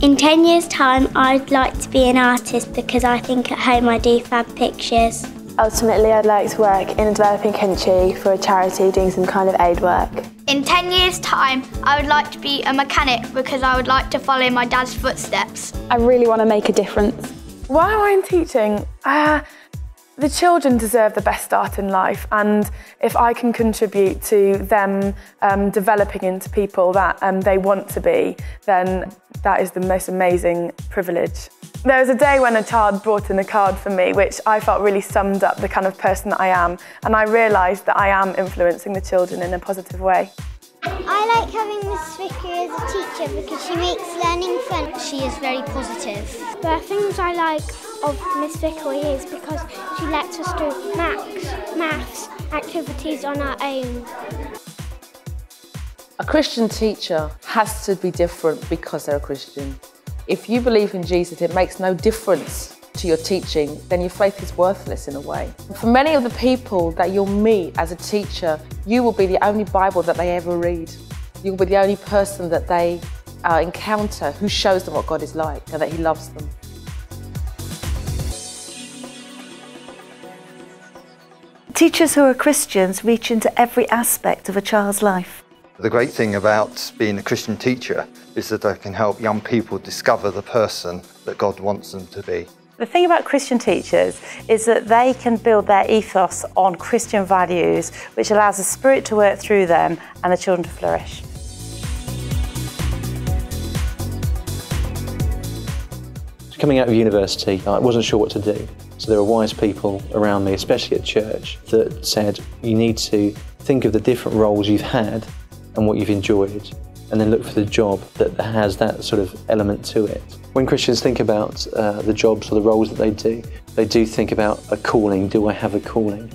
In 10 years' time, I'd like to be an artist because I think at home I do fab pictures. Ultimately, I'd like to work in a developing country for a charity doing some kind of aid work. In 10 years' time, I would like to be a mechanic because I would like to follow my dad's footsteps. I really want to make a difference. Why am I in teaching? The children deserve the best start in life, and if I can contribute to them developing into people that they want to be, then that is the most amazing privilege. There was a day when a child brought in a card for me which I felt really summed up the kind of person that I am, and I realised that I am influencing the children in a positive way. I like having Miss Vicky as a teacher because she makes learning fun. She is very positive. The things I like of Miss Vicky is because she lets us do maths activities on our own. A Christian teacher has to be different because they're a Christian. If you believe in Jesus, it makes no difference to your teaching, then your faith is worthless in a way. For many of the people that you'll meet as a teacher, you will be the only Bible that they ever read. You'll be the only person that they encounter who shows them what God is like and that He loves them. Teachers who are Christians reach into every aspect of a child's life. The great thing about being a Christian teacher is that I can help young people discover the person that God wants them to be. The thing about Christian teachers is that they can build their ethos on Christian values, which allows the Spirit to work through them and the children to flourish. Coming out of university, I wasn't sure what to do. So there were wise people around me, especially at church, that said you need to think of the different roles you've had and what you've enjoyed, and then look for the job that has that sort of element to it. When Christians think about the jobs or the roles that they do think about a calling. Do I have a calling?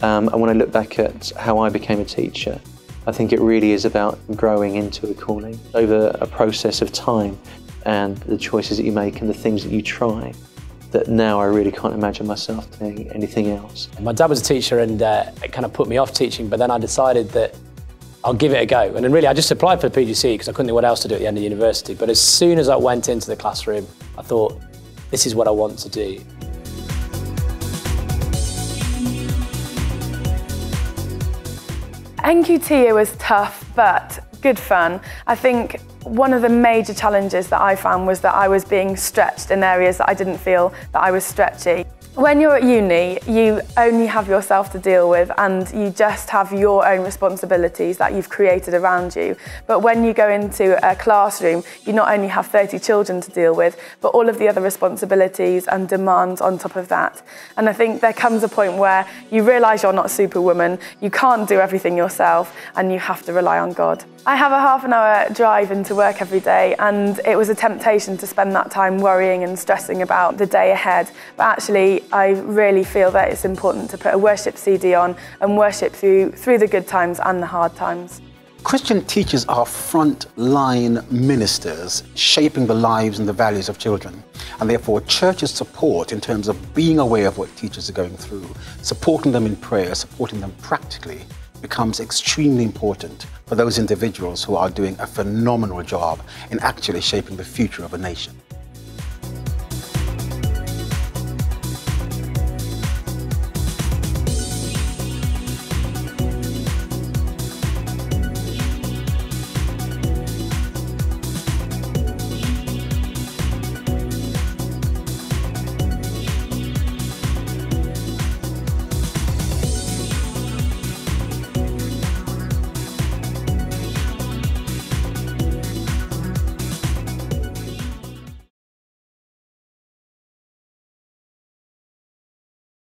And when I look back at how I became a teacher, I think it really is about growing into a calling over a process of time and the choices that you make and the things that you try, that now I really can't imagine myself doing anything else. My dad was a teacher and it kind of put me off teaching, but then I decided that I'll give it a go. And then really I just applied for the PGCE because I couldn't think what else to do at the end of university. But as soon as I went into the classroom, I thought, this is what I want to do. NQT was tough, but good fun. I think one of the major challenges that I found was that I was being stretched in areas that I didn't feel that I was stretchy. When you're at uni, you only have yourself to deal with and you just have your own responsibilities that you've created around you. But when you go into a classroom, you not only have 30 children to deal with, but all of the other responsibilities and demands on top of that. And I think there comes a point where you realise you're not Superwoman, you can't do everything yourself, and you have to rely on God. I have a half-an-hour drive into work every day, and it was a temptation to spend that time worrying and stressing about the day ahead. But actually, I really feel that it's important to put a worship CD on and worship through the good times and the hard times. Christian teachers are front-line ministers shaping the lives and the values of children. And therefore, church's support in terms of being aware of what teachers are going through, supporting them in prayer, supporting them practically, becomes extremely important for those individuals who are doing a phenomenal job in actually shaping the future of a nation.